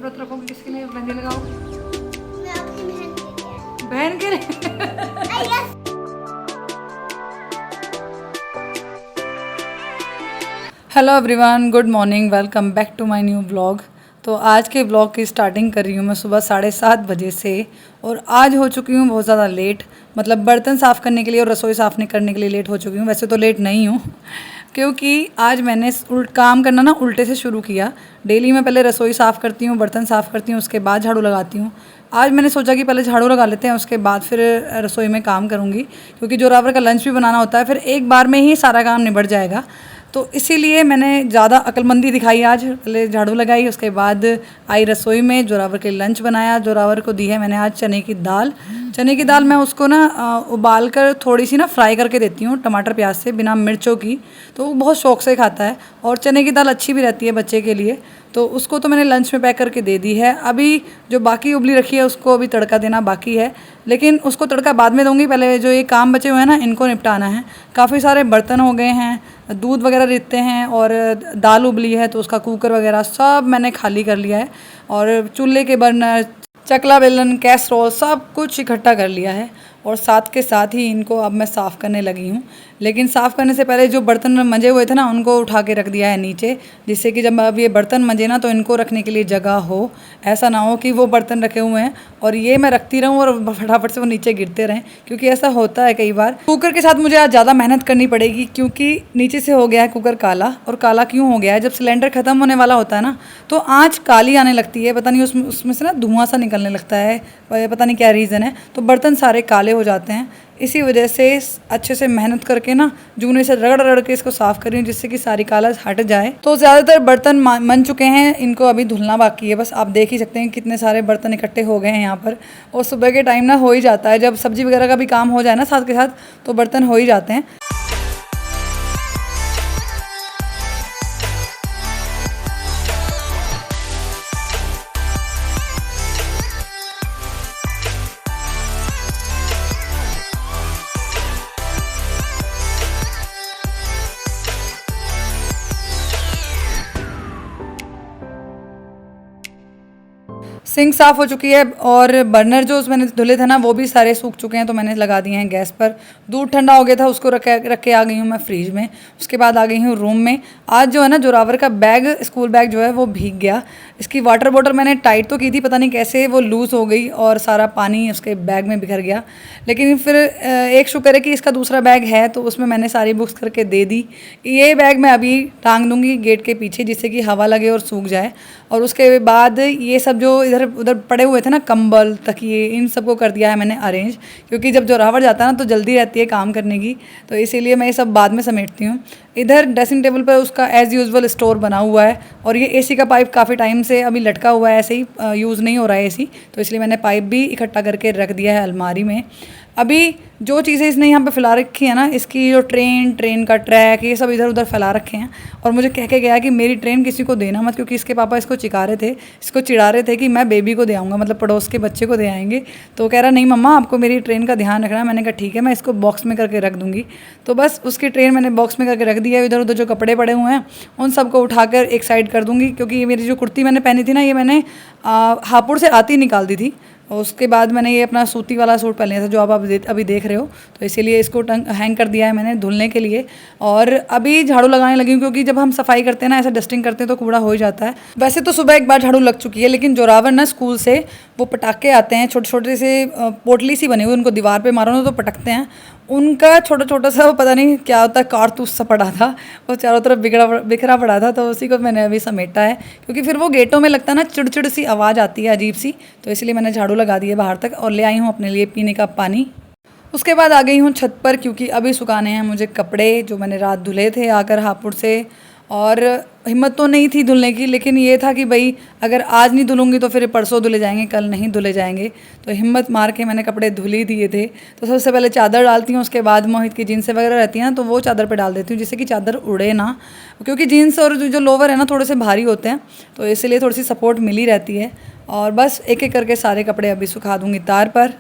व्रत रखोगे? किसके लिए मेहंदी लगाओगे? मैं अपनी बहन के लिए। Yes. Hello everyone, good morning, welcome back to my new vlog. तो आज के व्लॉग की स्टार्टिंग कर रही हूँ मैं सुबह 7:30 बजे से। और आज हो चुकी हूँ बहुत ज़्यादा लेट, मतलब बर्तन साफ़ करने के लिए और रसोई साफ़ नहीं करने के लिए लेट हो चुकी हूँ। वैसे तो लेट नहीं हूँ क्योंकि आज मैंने काम करना ना उल्टे से शुरू किया। डेली मैं पहले रसोई साफ़ करती हूँ, बर्तन साफ़ करती हूँ, उसके बाद झाड़ू लगाती हूँ। आज मैंने सोचा कि पहले झाड़ू लगा लेते हैं, उसके बाद फिर रसोई में काम करूँगी, क्योंकि जोरावर का लंच भी बनाना होता है, फिर एक बार में ही सारा काम निबट जाएगा। तो इसीलिए मैंने ज़्यादा अक्लमंदी दिखाई। आज पहले झाड़ू लगाई, उसके बाद आई रसोई में, जोरावर के लंच बनाया। जोरावर को दी है मैंने आज चने की दाल। चने की दाल मैं उसको ना उबाल कर थोड़ी सी ना फ्राई करके देती हूँ टमाटर प्याज से, बिना मिर्चों की। तो वो बहुत शौक से खाता है, और चने की दाल अच्छी भी रहती है बच्चे के लिए। तो उसको तो मैंने लंच में पैक करके दे दी है। अभी जो बाकी उबली रखी है उसको अभी तड़का देना बाकी है, लेकिन उसको तड़का बाद में दूंगी। पहले जो ये काम बचे हुए हैं ना, इनको निपटाना है। काफ़ी सारे बर्तन हो गए हैं, दूध वगैरह रित्ते हैं, और दाल उबली है तो उसका कुकर वगैरह सब मैंने खाली कर लिया है। और चूल्हे के बर्नर, चकला बेलन, कैसरोल सब कुछ इकट्ठा कर लिया है। और साथ के साथ ही इनको अब मैं साफ़ करने लगी हूँ। लेकिन साफ़ करने से पहले जो बर्तन मंजे हुए थे ना, उनको उठा के रख दिया है नीचे, जिससे कि जब अब ये बर्तन मंजे ना तो इनको रखने के लिए जगह हो। ऐसा ना हो कि वो बर्तन रखे हुए हैं और ये मैं रखती रहूँ और फटाफट से वो नीचे गिरते रहें, क्योंकि ऐसा होता है कई बार। कुकर के साथ मुझे आज ज़्यादा मेहनत करनी पड़ेगी, क्योंकि नीचे से हो गया है कुकर काला। और काला क्यों हो गया है? जब सिलेंडर ख़त्म होने वाला होता है ना, तो आँच काली आने लगती है। पता नहीं उसमें से ना धुआं सा निकलने लगता है, पता नहीं क्या रीज़न है। तो बर्तन सारे काले हो जाते हैं। इसी वजह से अच्छे से मेहनत करके ना जूने से रगड़ रगड़ के इसको साफ़ कर रही हूँ, जिससे कि सारी काला हट जाए। तो ज़्यादातर बर्तन मन चुके हैं, इनको अभी धुलना बाकी है। बस आप देख ही सकते हैं कितने सारे बर्तन इकट्ठे हो गए हैं यहाँ पर। और सुबह के टाइम ना हो ही जाता है, जब सब्ज़ी वगैरह का भी काम हो जाए ना साथ के साथ, तो बर्तन हो ही जाते हैं। सिंक साफ़ हो चुकी है, और बर्नर जो मैंने धुले थे ना वो भी सारे सूख चुके हैं, तो मैंने लगा दिए हैं गैस पर। दूध ठंडा हो गया था, उसको रख के आ गई हूँ मैं फ्रिज में। उसके बाद आ गई हूँ रूम में। आज जो है ना जोरावर का बैग, स्कूल बैग जो है वो भीग गया। इसकी वाटर बॉटल मैंने टाइट तो की थी, पता नहीं कैसे वो लूज़ हो गई और सारा पानी उसके बैग में बिखर गया। लेकिन फिर एक शुक्र है कि इसका दूसरा बैग है, तो उसमें मैंने सारी बुक्स करके दे दी। ये बैग मैं अभी टांग दूँगी गेट के पीछे, जिससे कि हवा लगे और सूख जाए। और उसके बाद ये सब जो इधर उधर पड़े हुए थे ना, कंबल, तकिए, इन सबको कर दिया है मैंने अरेंज, क्योंकि जब जोरावर जाता है ना तो जल्दी रहती है काम करने की, तो इसीलिए मैं ये सब बाद में समेटती हूँ। इधर ड्रेसिंग टेबल पर उसका एज़ यूजुअल स्टोर बना हुआ है, और ये एसी का पाइप काफ़ी टाइम से अभी लटका हुआ है, ऐसे ही यूज़ नहीं हो रहा है एसी, तो इसलिए मैंने पाइप भी इकट्ठा करके रख दिया है अलमारी में। अभी जो चीज़ें इसने यहाँ पे फैला रखी है ना, इसकी जो ट्रेन का ट्रैक, ये सब इधर उधर फैला रखे हैं। और मुझे कह के गया कि मेरी ट्रेन किसी को देना मत, क्योंकि इसके पापा इसको चिढ़ा रहे थे कि मैं बेबी को दे आऊँगा, मतलब पड़ोस के बच्चे को दे आएंगे। तो कह रहा नहीं मम्मा, आपको मेरी ट्रेन का ध्यान रखना है। मैंने कहा ठीक है, मैं इसको बॉक्स में करके रख दूँगी। तो बस उसकी ट्रेन मैंने बॉक्स में करके रख दिया है। इधर उधर जो कपड़े पड़े हुए हैं उन सबको उठाकर एक साइड कर दूँगी, क्योंकि ये मेरी जो कुर्ती मैंने पहनी थी ना, ये मैंने हापुड़ से आती निकाल दी थी। और उसके बाद मैंने ये अपना सूती वाला सूट पहन लिया था, जो आप अभी देख रहे हो। तो इसीलिए इसको हैंग कर दिया है मैंने धुलने के लिए। और अभी झाड़ू लगाने लगी हूँ, क्योंकि जब हम सफाई करते हैं ना, ऐसा डस्टिंग करते हैं, तो कूड़ा हो ही जाता है। वैसे तो सुबह एक बार झाड़ू लग चुकी है, लेकिन जोरावर ना स्कूल से वो पटाखे आते हैं, छोटे छोटे से पोटली सी बनी हुई, उनको दीवार पे मारो ना तो पटकते हैं। उनका छोटा छोटा सा, वो पता नहीं क्या होता है, कारतूस सा पड़ा था, वो चारों तरफ बिखरा पड़ा था, तो उसी को मैंने अभी समेटा है। क्योंकि फिर वो गेटों में लगता है ना, चिड़चिड़ सी आवाज़ आती है अजीब सी, तो इसलिए मैंने झाड़ू लगा दी है बाहर तक, और ले आई हूँ अपने लिए पीने का पानी। उसके बाद आ गई हूँ छत पर, क्योंकि अभी सुखाने हैं मुझे कपड़े जो मैंने रात धुले थे आकर हापुड़ से। और हिम्मत तो नहीं थी धुलने की, लेकिन ये था कि भाई अगर आज नहीं धुलूंगी तो फिर परसों धुले जाएंगे, कल नहीं धुले जाएंगे। तो हिम्मत मार के मैंने कपड़े धुल ही दिए थे। तो सबसे पहले चादर डालती हूँ, उसके बाद मोहित की जीन्स वगैरह रहती हैं ना, तो वो चादर पे डाल देती हूँ, जिससे कि चादर उड़े ना, क्योंकि जीन्स और जो लोवर है ना थोड़े से भारी होते हैं, तो इसलिए थोड़ी सी सपोर्ट मिली रहती है। और बस एक एक करके सारे कपड़े अभी सुखा दूँगी तार पर।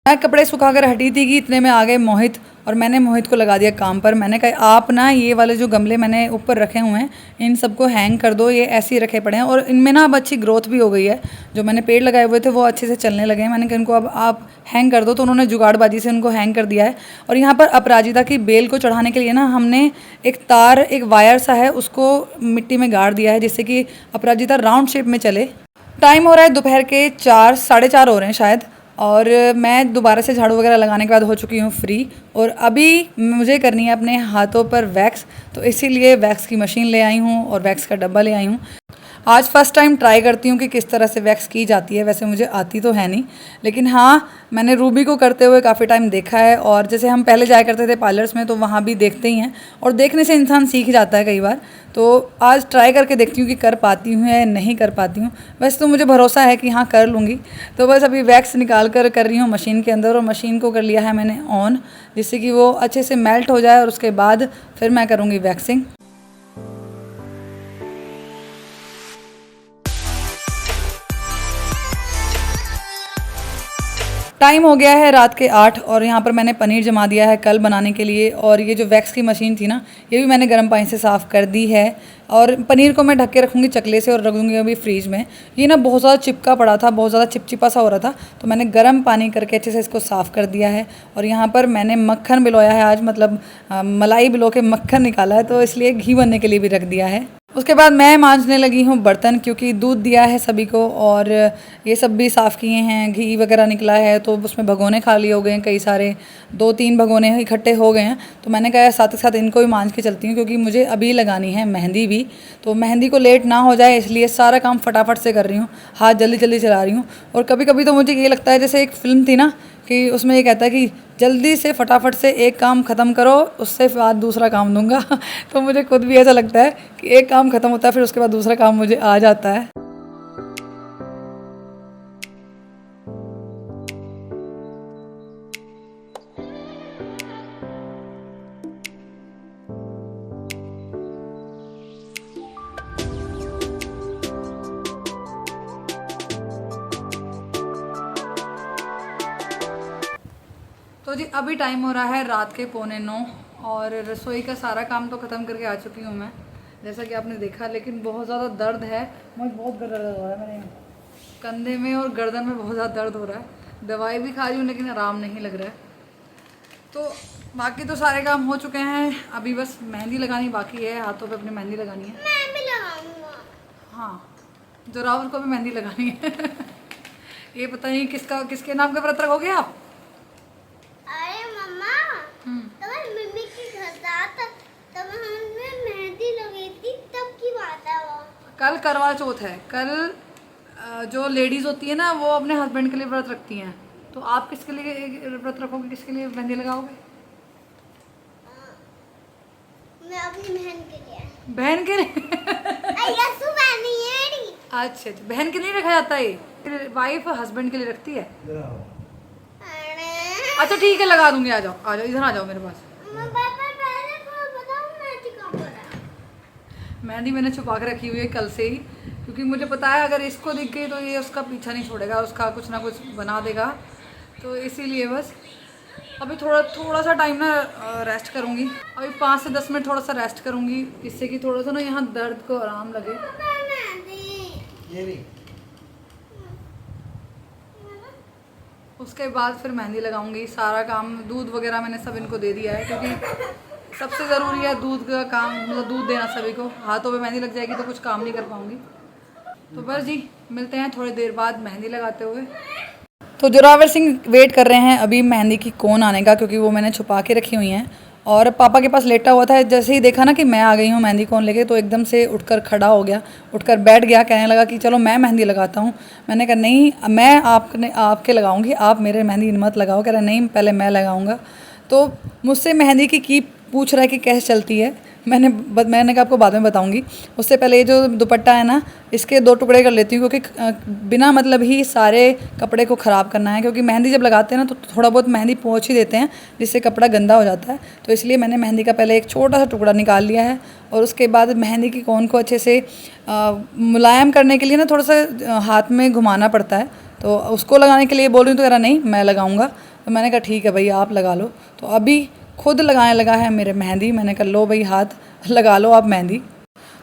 मैं कपड़े सुखा कर हटी थी कि इतने में आ गए मोहित, और मैंने मोहित को लगा दिया काम पर। मैंने कहा आप ना ये वाले जो गमले मैंने ऊपर रखे हुए हैं इन सबको हैंग कर दो, ये ऐसे ही रखे पड़े हैं और इनमें ना अब अच्छी ग्रोथ भी हो गई है। जो मैंने पेड़ लगाए हुए थे वो अच्छे से चलने लगे हैं। मैंने कहा इनको अब आप हैंग कर दो, तो उन्होंने जुगाड़बाजी से उनको हैंग कर दिया है। और यहाँ पर अपराजिता की बेल को चढ़ाने के लिए ना हमने एक तार, एक वायर सा है, उसको मिट्टी में गाड़ दिया है जिससे कि अपराजिता राउंड शेप में चले। टाइम हो रहा है दोपहर के 4, साढ़े 4 हो रहे हैं शायद, और मैं दोबारा से झाड़ू वगैरह लगाने के बाद हो चुकी हूँ फ्री। और अभी मुझे करनी है अपने हाथों पर वैक्स, तो इसीलिए वैक्स की मशीन ले आई हूँ और वैक्स का डब्बा ले आई हूँ। आज फर्स्ट टाइम ट्राई करती हूँ कि किस तरह से वैक्स की जाती है। वैसे मुझे आती तो है नहीं, लेकिन हाँ मैंने रूबी को करते हुए काफ़ी टाइम देखा है। और जैसे हम पहले जाया करते थे पार्लर्स में, तो वहाँ भी देखते ही हैं, और देखने से इंसान सीख जाता है कई बार। तो आज ट्राई करके देखती हूँ कि कर पाती हूँ या नहीं कर पाती हूँ। वैसे तो मुझे भरोसा है कि हाँ कर लूँगी। तो बस अभी वैक्स निकाल कर रही हूँ मशीन के अंदर, और मशीन को कर लिया है मैंने ऑन, जिससे कि वो अच्छे से मेल्ट हो जाए और उसके बाद फिर मैं करूँगी वैक्सिंग। टाइम हो गया है रात के 8, और यहाँ पर मैंने पनीर जमा दिया है कल बनाने के लिए। और ये जो वैक्स की मशीन थी ना, ये भी मैंने गर्म पानी से साफ़ कर दी है। और पनीर को मैं ढक के रखूँगी चकले से और रख दूँगी अभी फ्रीज में। ये ना बहुत ज़्यादा चिपका पड़ा था, बहुत ज़्यादा चिपचिपा सा हो रहा था, तो मैंने गर्म पानी करके अच्छे से इसको साफ़ कर दिया है। और यहाँ पर मैंने मक्खन भिगोया है आज, मतलब मलाई भिगो के मक्खन निकाला है, तो इसलिए घी बनने के लिए भी रख दिया है। उसके बाद मैं मांजने लगी हूँ बर्तन, क्योंकि दूध दिया है सभी को और ये सब भी साफ़ किए हैं। घी वगैरह निकला है तो उसमें भगोने खाली हो गए हैं, कई सारे 2-3 भगोने इकट्ठे हो गए हैं। तो मैंने कहा साथ ही साथ इनको भी मांज के चलती हूँ, क्योंकि मुझे अभी लगानी है मेहंदी भी। तो मेहंदी को लेट ना हो जाए, इसलिए सारा काम फटाफट से कर रही हूँ, हाथ जल्दी जल्दी चला रही हूँ। और कभी कभी तो मुझे ये लगता है जैसे एक फ़िल्म थी ना, कि उसमें ये कहता है कि जल्दी से फटाफट से एक काम ख़त्म करो, उससे बाद दूसरा काम दूंगा। तो मुझे खुद भी ऐसा लगता है कि एक काम ख़त्म होता है, फिर उसके बाद दूसरा काम मुझे आ जाता है। तो जी अभी टाइम हो रहा है रात के 8:45, और रसोई का सारा काम तो ख़त्म करके आ चुकी हूँ मैं, जैसा कि आपने देखा। लेकिन बहुत ज़्यादा दर्द है, मुझे बहुत दर्द हो रहा है, मेरे कंधे में और गर्दन में बहुत ज़्यादा दर्द हो रहा है। दवाई भी खा रही हूँ लेकिन आराम नहीं लग रहा है। तो बाकी तो सारे काम हो चुके हैं, अभी बस मेहंदी लगानी बाकी है, हाथों पे अपनी मेहंदी लगानी है। मैं भी लगाऊंगा। हाँ, जोरावर को भी मेहंदी लगानी है। ये पता नहीं किसके नाम का व्रत रखोगे आप? अरे मम्मा, तब मम्मी के घर था, तब हमने मेहंदी लगाई थी, तब की बात है वो। कल करवा चौथ है। कल जो लेडीज़ होती है ना, वो अपने हस्बैंड के लिए व्रत रखती हैं। तो आप किसके लिए व्रत रखोगे, किसके लिए मेहंदी लगाओगे? मैं अपनी बहन के लिए। बहन के लिए? यस्सु बहन ही है नी। अच्छा, बहन के लिए रखा जाता है ये? वाइफ हस्बैंड के लिए रखती है? अरे अच्छा ठीक है, लगा दूंगी। आ जाओ इधर आ जाओ मेरे पास। पहले तो बताओ मेहंदी कहाँ पर है? मेहंदी मैंने छुपा के रखी हुई है कल से ही, क्योंकि मुझे पता है अगर इसको दिख गई तो ये उसका पीछा नहीं छोड़ेगा, उसका कुछ ना कुछ बना देगा। तो इसीलिए बस अभी थोड़ा सा टाइम ना रेस्ट करूँगी। अभी 5 से 10 मिनट थोड़ा सा रेस्ट करूँगी, जिससे कि थोड़ा सा ना यहाँ दर्द को आराम लगे। उसके बाद फिर मेहंदी लगाऊंगी। सारा काम, दूध वगैरह मैंने सब इनको दे दिया है, क्योंकि सबसे ज़रूरी है दूध का काम, मतलब दूध देना सभी को। हाथों पे मेहंदी लग जाएगी तो कुछ काम नहीं कर पाऊँगी। तो बस जी, मिलते हैं थोड़ी देर बाद मेहंदी लगाते हुए। तो जोरावर सिंह वेट कर रहे हैं अभी मेहंदी की कोन आने का, क्योंकि वो मैंने छुपा के रखी हुई हैं। और पापा के पास लेटा हुआ था, जैसे ही देखा ना कि मैं आ गई हूँ मेहंदी कोन लेके, तो एकदम से उठकर खड़ा हो गया, उठकर बैठ गया, कहने लगा कि चलो मैं मेहंदी लगाता हूँ। मैंने कहा नहीं, मैं आपके लगाऊंगी, आप मेरे मेहंदी मत लगाओ। कह रहा नहीं, पहले मैं लगाऊंगा। तो मुझसे मेहंदी की पूछ रहा है कि कैसे चलती है। मैंने कहा आपको बाद में बताऊंगी। उससे पहले ये जो दुपट्टा है ना, इसके 2 टुकड़े कर लेती हूँ, क्योंकि बिना मतलब ही सारे कपड़े को ख़राब करना है। क्योंकि मेहंदी जब लगाते हैं ना, तो थोड़ा बहुत मेहंदी पोंछ ही देते हैं, जिससे कपड़ा गंदा हो जाता है। तो इसलिए मैंने मेहंदी का पहले एक छोटा सा टुकड़ा निकाल लिया है, और उसके बाद मेहंदी की कोन को अच्छे से मुलायम करने के लिए ना थोड़ा सा हाथ में घुमाना पड़ता है। तो उसको लगाने के लिए बोल रही हूँ, तो कह रहा नहीं मैं लगाऊंगा। तो मैंने कहा ठीक है भाई आप लगा लो। तो अभी खुद लगाने लगा है मेरे मेहंदी। मैंने कहा लो भाई हाथ लगा लो आप मेहंदी।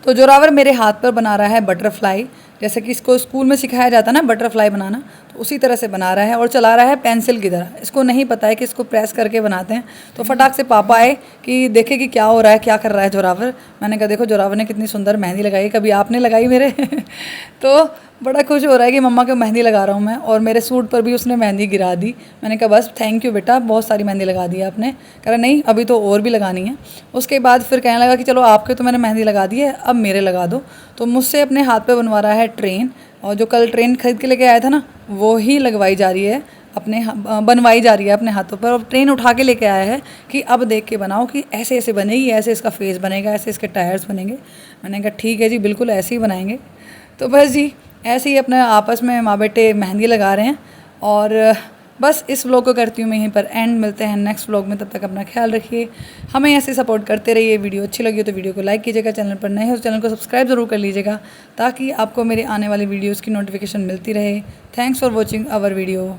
तो जोरावर मेरे हाथ पर बना रहा है बटरफ्लाई, जैसे कि इसको स्कूल में सिखाया जाता है ना बटरफ्लाई बनाना, तो उसी तरह से बना रहा है और चला रहा है पेंसिल की तरह। इसको नहीं पता है कि इसको प्रेस करके बनाते हैं। तो फटाक से पापा आए कि देखे कि क्या हो रहा है, क्या कर रहा है जोरावर। मैंने कहा देखो जोरावर ने कितनी सुंदर मेहंदी लगाई, कभी आपने लगाई मेरे तो बड़ा खुश हो रहा है कि मम्मा को मेहंदी लगा रहा हूँ मैं, और मेरे सूट पर भी उसने मेहंदी गिरा दी। मैंने कहा बस थैंक यू बेटा, बहुत सारी मेहंदी लगा दी आपने। कह रहा नहीं अभी तो और भी लगानी है। उसके बाद फिर कहने लगा कि चलो आपके तो मैंने मेहंदी लगा दी है, अब मेरे लगा दो। तो मुझसे अपने हाथ पे बनवा रहा है ट्रेन, और जो कल ट्रेन खरीद के लेके आया था ना वो ही लगवाई जा रही है बनवाई जा रही है अपने हाथों पर। और ट्रेन उठा के लेके आया है कि अब देख के बनाओ कि ऐसे ऐसे बनेगी, ऐसे इसका फेस बनेगा, ऐसे इसके टायर्स बनेंगे। मैंने कहा ठीक है जी बिल्कुल ऐसे ही बनाएंगे। तो बस जी ऐसे ही अपने आपस में माँ बेटे मेहंदी लगा रहे हैं। और बस इस व्लॉग को करती हूँ मैं यहीं पर एंड। मिलते हैं नेक्स्ट व्लॉग में, तब तक अपना ख्याल रखिए, हमें ऐसे सपोर्ट करते रहिए। वीडियो अच्छी लगी हो तो वीडियो को लाइक कीजिएगा, चैनल पर नए हो तो चैनल को सब्सक्राइब ज़रूर कर लीजिएगा ताकि आपको मेरे आने वाली वीडियोज़ की नोटिफिकेशन मिलती रहे। Thanks for watching our video.